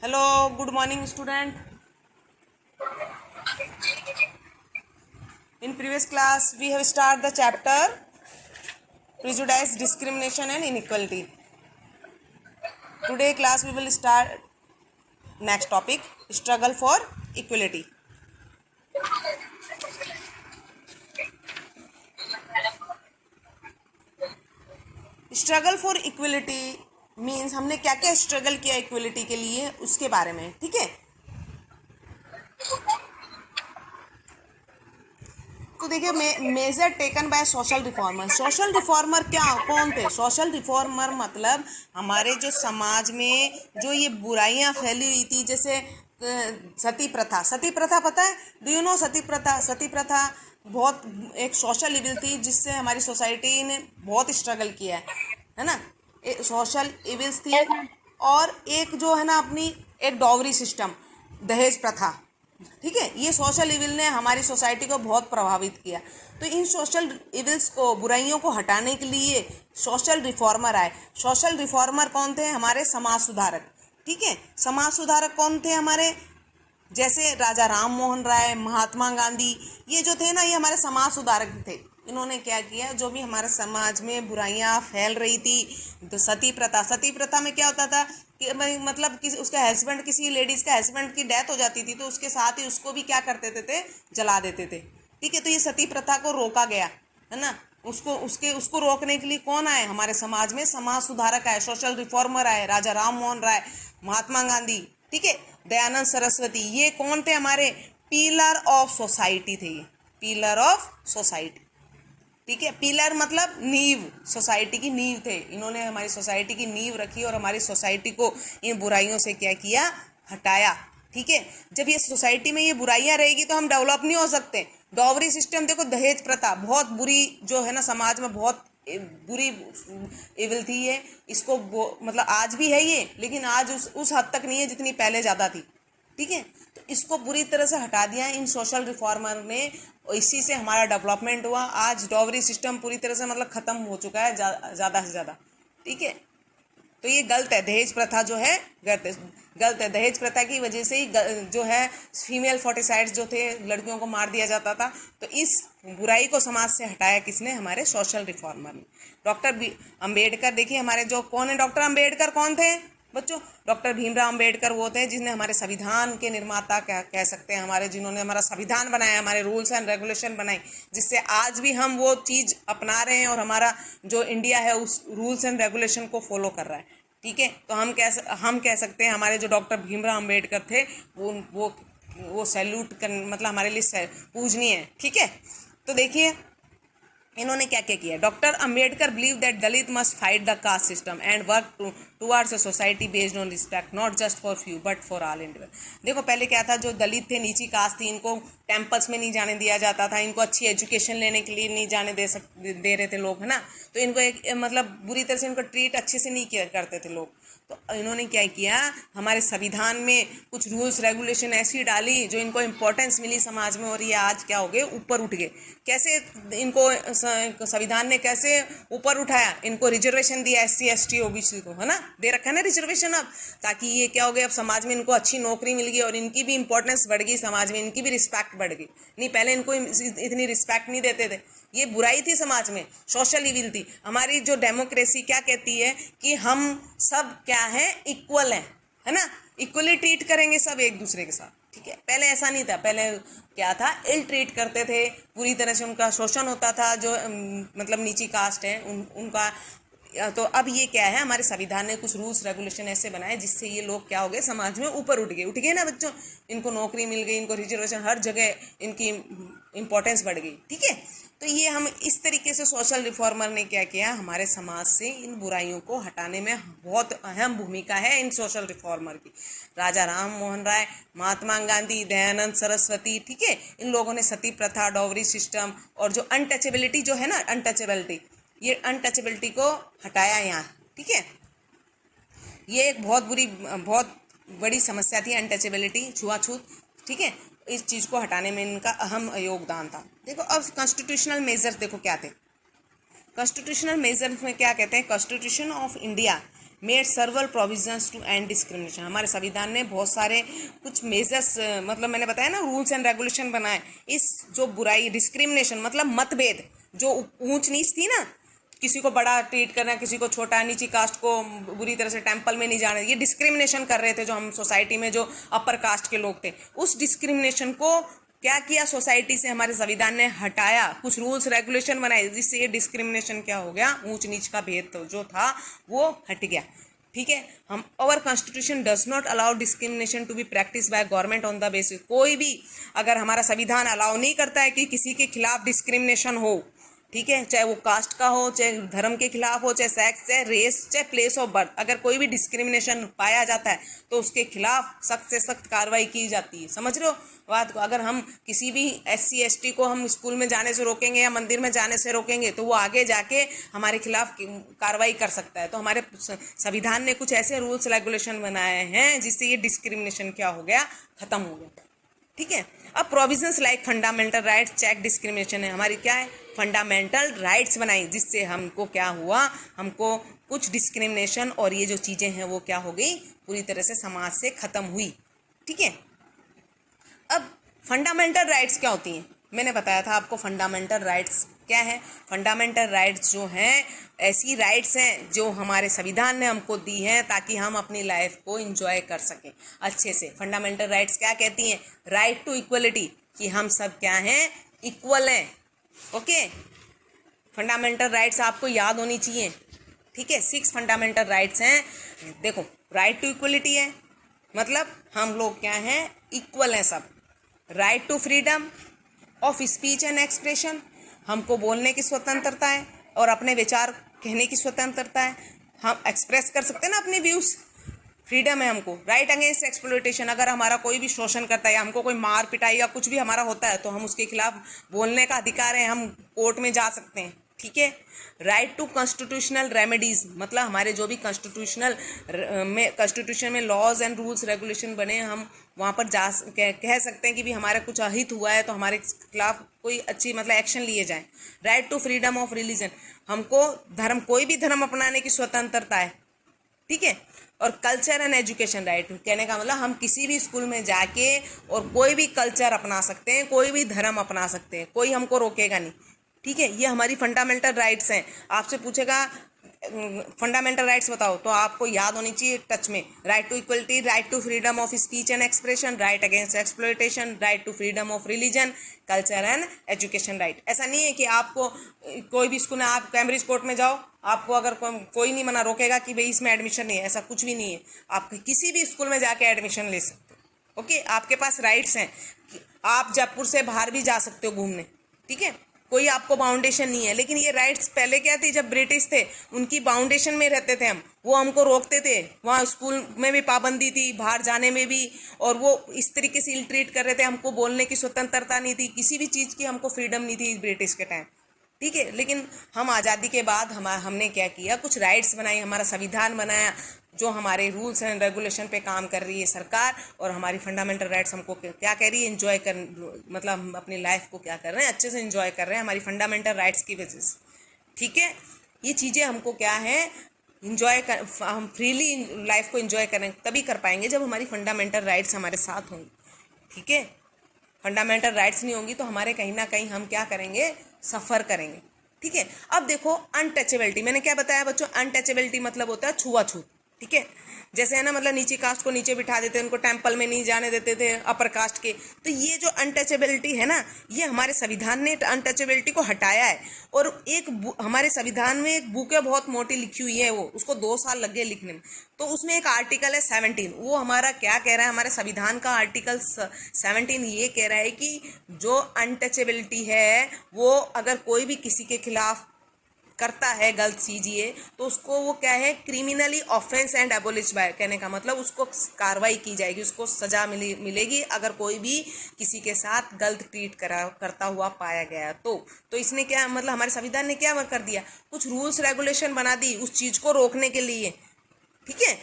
Hello, good morning, student. In previous class, we have started the chapter Prejudice, Discrimination and Inequality. Today class we will start next topic, Struggle for Equality. Struggle for equality means हमने क्या क्या struggle किया equality के लिए उसके बारे में, ठीक है। तो देखिए measure taken by social reformer. Social reformer क्या कौन थे? सोशल रिफॉर्मर मतलब हमारे जो समाज में जो ये बुराइयां फैली हुई थी, जैसे सती प्रथा। सती प्रथा पता है? डू यू नो सती प्रथा? सती प्रथा बहुत एक सोशल इविल थी जिससे हमारी सोसाइटी ने बहुत स्ट्रगल किया है ना। सोशल इविल्स थी। और एक जो है ना अपनी एक डॉवरी सिस्टम, दहेज प्रथा, ठीक है। ये सोशल इविल ने हमारी सोसाइटी को बहुत प्रभावित किया। तो इन सोशल इविल्स को, बुराइयों को हटाने के लिए सोशल रिफॉर्मर आए। सोशल रिफॉर्मर कौन थे? हमारे समाज सुधारक, ठीक है। समाज सुधारक कौन थे हमारे? जैसे राजा राम मोहन राय, महात्मा गांधी, ये जो थे ना, ये हमारे समाज सुधारक थे। इन्होंने क्या किया, जो भी हमारे समाज में बुराइयां फैल रही थी, तो सती प्रथा। सती प्रथा में क्या होता था कि मतलब किसी उसका हस्बैंड, किसी लेडीज का हस्बैंड की डेथ हो जाती थी तो उसके साथ ही उसको भी क्या करते थे? जला देते थे, ठीक है। तो ये सती प्रथा को रोका गया, है ना। उसको रोकने के लिए कौन आए? हमारे समाज में समाज सुधारक आए, सोशल रिफॉर्मर आए। राजा राम मोहन राय, महात्मा गांधी, ठीक है, दयानंद सरस्वती, ये कौन थे? हमारे पिलर ऑफ सोसाइटी थे। ये पिलर ऑफ सोसाइटी, ठीक है। पिलर मतलब नींव, सोसाइटी की नींव थे। इन्होंने हमारी सोसाइटी की नींव रखी और हमारी सोसाइटी को इन बुराइयों से क्या किया? हटाया, ठीक है। जब ये सोसाइटी में ये बुराइयां रहेगी तो हम डेवलप नहीं हो सकते। डॉवरी सिस्टम देखो, दहेज प्रथा बहुत बुरी जो है ना, समाज में बहुत बुरी इविल थी ये। इसको मतलब आज भी है ये, लेकिन आज उस हद तक नहीं है जितनी पहले ज़्यादा थी, ठीक है। तो इसको बुरी तरह से हटा दिया इन सोशल रिफॉर्मर ने, और इसी से हमारा डेवलपमेंट हुआ। आज डॉवरी सिस्टम पूरी तरह से मतलब ख़त्म हो चुका है, ज़्यादा से ज़्यादा, ठीक है। तो ये गलत है, दहेज प्रथा जो है गलत है। दहेज प्रथा की वजह से ही जो है फीमेल फोर्टिसाइड्स जो थे, लड़कियों को मार दिया जाता था। तो इस बुराई को समाज से हटाया किसने? हमारे सोशल रिफॉर्मर ने। डॉक्टर अम्बेडकर, देखिए हमारे जो कौन है डॉक्टर अम्बेडकर, कौन थे बच्चों? डॉक्टर भीमराव अम्बेडकर वो थे जिसने हमारे संविधान के निर्माता कह सकते हैं, हमारे जिन्होंने हमारा संविधान बनाया, हमारे रूल्स एंड रेगुलेशन बनाए, जिससे आज भी हम वो चीज़ अपना रहे हैं और हमारा जो इंडिया है उस रूल्स एंड रेगुलेशन को फॉलो कर रहा है, ठीक है। तो हम कह सकते हैं हमारे जो डॉक्टर भीमराव अम्बेडकर थे वो सैल्यूट कर, मतलब हमारे लिए पूजनीय है, ठीक है। तो देखिए इन्होंने क्या क्या किया। Doctor Ambedkar believe that Dalit must fight the caste system and work towards a society based on respect not just for few but for all individual. देखो पहले क्या था, जो दलित थे, नीची कास्ट थी, इनको टेम्पल्स में नहीं जाने दिया जाता था, इनको अच्छी एजुकेशन लेने के लिए नहीं जाने दे रहे थे लोग, है ना। तो इनको एक मतलब बुरी तरह से इनको ट्रीट अच्छे से नहीं किया करते थे लोग। तो इन्होंने क्या किया, हमारे संविधान में कुछ रूल्स रेगुलेशन ऐसी डाली जो इनको इम्पोर्टेंस मिली समाज में, और ये आज क्या हो गए? ऊपर उठ गए। कैसे इनको संविधान ने कैसे ऊपर उठाया? इनको रिजर्वेशन दिया, SC ST OBC को, है ना, दे रखा है ना रिजर्वेशन अब, ताकि ये क्या हो गया, अब समाज में इनको अच्छी नौकरी मिल गई और इनकी भी इंपॉर्टेंस बढ़ गई, समाज में इनकी भी रिस्पेक्ट बढ़ गई। नहीं, पहले इनको इतनी रिस्पेक्ट नहीं देते थे। ये बुराई थी समाज में, सोशल इविल थी। हमारी जो डेमोक्रेसी क्या कहती है कि हम सब क्या है? इक्वल है ना, इक्वली ट्रीट करेंगे सब एक दूसरे के साथ, ठीक है। पहले ऐसा नहीं था, पहले क्या था? इल ट्रीट करते थे, पूरी तरह से उनका शोषण होता था। जो मतलब नीची कास्ट है उनका। तो अब ये क्या है, हमारे संविधान ने कुछ रूल्स रेगुलेशन ऐसे बनाए जिससे ये लोग क्या हो गए? समाज में ऊपर उठ गए ना बच्चों। इनको नौकरी मिल गई, इनको रिजर्वेशन, हर जगह इनकी इम्पोर्टेंस बढ़ गई, ठीक है। तो ये हम इस तरीके से सोशल रिफॉर्मर ने क्या किया, हमारे समाज से इन बुराइयों को हटाने में बहुत अहम भूमिका है इन सोशल रिफॉर्मर की। राजा राम मोहन राय, महात्मा गांधी, दयानंद सरस्वती, ठीक है, इन लोगों ने सती प्रथा, डॉवरी सिस्टम और जो अनटचेबिलिटी जो है ना, अनटचेबिलिटी, ये अनटचेबिलिटी को हटाया यहाँ, ठीक है। ये एक बहुत बड़ी समस्या थी, अनटचेबिलिटी, छुआछूत, ठीक है। इस चीज़ को हटाने में इनका अहम योगदान था। देखो अब कॉन्स्टिट्यूशनल मेजर्स देखो क्या थे। कॉन्स्टिट्यूशनल मेजर्स में क्या कहते हैं? Constitution of India made several provisions to end discrimination. हमारे संविधान ने बहुत सारे कुछ मेजर्स, मतलब मैंने बताया ना, रूल्स एंड रेगुलेशन बनाए इस जो बुराई, डिस्क्रिमिनेशन मतलब मतभेद, जो ऊंच नीच थी ना, किसी को बड़ा ट्रीट करना, किसी को छोटा, नीची कास्ट को बुरी तरह से टेंपल में नहीं जाने, ये डिस्क्रिमिनेशन कर रहे थे जो हम सोसाइटी में जो अपर कास्ट के लोग थे। उस डिस्क्रिमिनेशन को क्या किया सोसाइटी से, हमारे संविधान ने हटाया, कुछ रूल्स रेगुलेशन बनाए जिससे ये डिस्क्रिमिनेशन क्या हो गया, ऊंच नीच का भेद तो जो था वो हट गया। ठीक है, हम our constitution does not allow discrimination to be practice by government on the basis. कोई भी अगर हमारा संविधान अलाउ नहीं करता है कि किसी के खिलाफ डिस्क्रिमिनेशन हो, ठीक है, चाहे वो कास्ट का हो, चाहे धर्म के खिलाफ हो, चाहे सेक्स, चाहे रेस, चाहे प्लेस ऑफ बर्थ, अगर कोई भी डिस्क्रिमिनेशन पाया जाता है तो उसके खिलाफ सख्त से सख्त कार्रवाई की जाती है। समझ रहे हो बात को? अगर हम किसी भी SC ST को हम स्कूल में जाने से रोकेंगे या मंदिर में जाने से रोकेंगे तो वो आगे जाके हमारे खिलाफ कार्रवाई कर सकता है। तो हमारे संविधान ने कुछ ऐसे रूल्स रेगुलेशन बनाए हैं जिससे ये डिस्क्रिमिनेशन क्या हो गया, खत्म हो गया। ठीक है, अब provisions like fundamental rights check discrimination है, हमारी क्या है, फंडामेंटल राइट्स बनाई जिससे हमको क्या हुआ, हमको कुछ डिस्क्रिमिनेशन और ये जो चीज़ें हैं वो क्या हो गई, पूरी तरह से समाज से ख़त्म हुई। ठीक है, अब फंडामेंटल राइट्स क्या होती हैं, मैंने बताया था आपको फंडामेंटल राइट्स क्या है। फंडामेंटल राइट्स जो हैं ऐसी राइट्स हैं जो हमारे संविधान ने हमको दी हैं ताकि हम अपनी लाइफ को एंजॉय कर सकें अच्छे से। फंडामेंटल राइट्स क्या कहती हैं, राइट टू इक्वलिटी, कि हम सब क्या हैं, इक्वल हैं। ओके, फंडामेंटल राइट्स आपको याद होनी चाहिए। ठीक है, 6 फंडामेंटल राइट्स हैं। देखो, राइट टू इक्वलिटी है, मतलब हम लोग क्या हैं, इक्वल हैं सब। Right to freedom of speech and expression, हमको बोलने की स्वतंत्रता है और अपने विचार कहने की स्वतंत्रता है, हम एक्सप्रेस कर सकते हैं ना अपने व्यूज, फ्रीडम है हमको। राइट अगेंस्ट एक्सप्लॉयटेशन, अगर हमारा कोई भी शोषण करता है या हमको कोई मार पिटाई या कुछ भी हमारा होता है तो हम उसके खिलाफ बोलने का अधिकार है, हम कोर्ट में जा सकते हैं। ठीक है, राइट टू कॉन्स्टिट्यूशनल रेमेडीज, मतलब हमारे जो भी कॉन्स्टिट्यूशन में लॉज एंड रूल्स रेगुलेशन बने, हम वहाँ पर कह सकते हैं कि भी हमारा कुछ अहित हुआ है तो हमारे खिलाफ कोई अच्छी मतलब एक्शन लिए जाए। Right to freedom of religion, हमको धर्म, कोई भी धर्म अपनाने की स्वतंत्रता है। ठीक है, और कल्चर एंड एजुकेशन राइट, कहने का मतलब हम किसी भी स्कूल में जाके और कोई भी कल्चर अपना सकते हैं, कोई भी धर्म अपना सकते हैं, कोई हमको रोकेगा नहीं। ठीक है, ये हमारी फंडामेंटल राइट्स हैं। आपसे पूछेगा फंडामेंटल राइट्स बताओ तो आपको याद होनी चाहिए टच में, right to equality, right to freedom of speech and expression, right against exploitation, right to freedom of religion, culture and education right. ऐसा नहीं है कि आपको कोई भी स्कूल में, आप कैम्ब्रिज कोर्ट में जाओ, आपको अगर कोई नहीं मना रोकेगा कि भाई इसमें एडमिशन नहीं है, ऐसा कुछ भी नहीं है। आप किसी भी स्कूल में जाके एडमिशन ले सकते हो। ओके, आपके पास राइट्स हैं, आप जयपुर से बाहर भी जा सकते हो घूमने। ठीक है, कोई आपको बाउंडेशन नहीं है। लेकिन ये राइट्स पहले क्या थी, जब ब्रिटिश थे उनकी बाउंडेशन में रहते थे हम, वो हमको रोकते थे, वहाँ स्कूल में भी पाबंदी थी, बाहर जाने में भी, और वो इस तरीके से इल ट्रीट कर रहे थे, हमको बोलने की स्वतंत्रता नहीं थी, किसी भी चीज़ की हमको फ्रीडम नहीं थी ब्रिटिश के टाइम। ठीक है, लेकिन हम आज़ादी के बाद हमने क्या किया, कुछ राइट्स बनाई, हमारा संविधान बनाया जो हमारे रूल्स एंड रेगुलेशन पे काम कर रही है सरकार, और हमारी फंडामेंटल राइट्स हमको क्या कह रही है, एंजॉय कर, मतलब हम अपनी लाइफ को क्या कर रहे हैं, अच्छे से एंजॉय कर रहे हैं हमारी फंडामेंटल राइट्स की वजह से। ठीक है, ये चीज़ें हमको क्या है, इंजॉय कर, हम फ्रीली लाइफ को एंजॉय करें तभी कर पाएंगे जब हमारी फंडामेंटल राइट्स हमारे साथ होंगी। ठीक है, फंडामेंटल राइट्स नहीं होंगी तो हमारे कहीं ना कहीं हम क्या करेंगे, सफ़र करेंगे। ठीक है, अब देखो अनटचेबिलिटी, मैंने क्या बताया बच्चों, अनटचेबिलिटी मतलब होता है छुआछूत। ठीक है, जैसे है ना, मतलब नीचे कास्ट को नीचे बिठा देते, उनको टेंपल में नहीं जाने देते थे अपर कास्ट के, तो ये जो अनटचेबिलिटी है ना, ये हमारे संविधान ने अनटचेबिलिटी को हटाया है। और एक हमारे संविधान में एक बुक है बहुत मोटी लिखी हुई है, वो उसको 2 साल लग गए लिखने में, तो उसमें एक आर्टिकल है 17, वो हमारा क्या कह रहा है, हमारे संविधान का आर्टिकल 17 ये कह रहा है कि जो अनटचेबिलिटी है वो अगर कोई भी किसी के खिलाफ करता है गलत चीज ये, तो उसको वो क्या है, criminally offence and abolish by, कहने का मतलब उसको कार्रवाई की जाएगी, उसको सजा मिलेगी अगर कोई भी किसी के साथ गलत ट्रीट करता हुआ पाया गया तो इसने क्या मतलब, हमारे संविधान ने क्या कर दिया, कुछ रूल्स रेगुलेशन बना दी उस चीज को रोकने के लिए। ठीक है,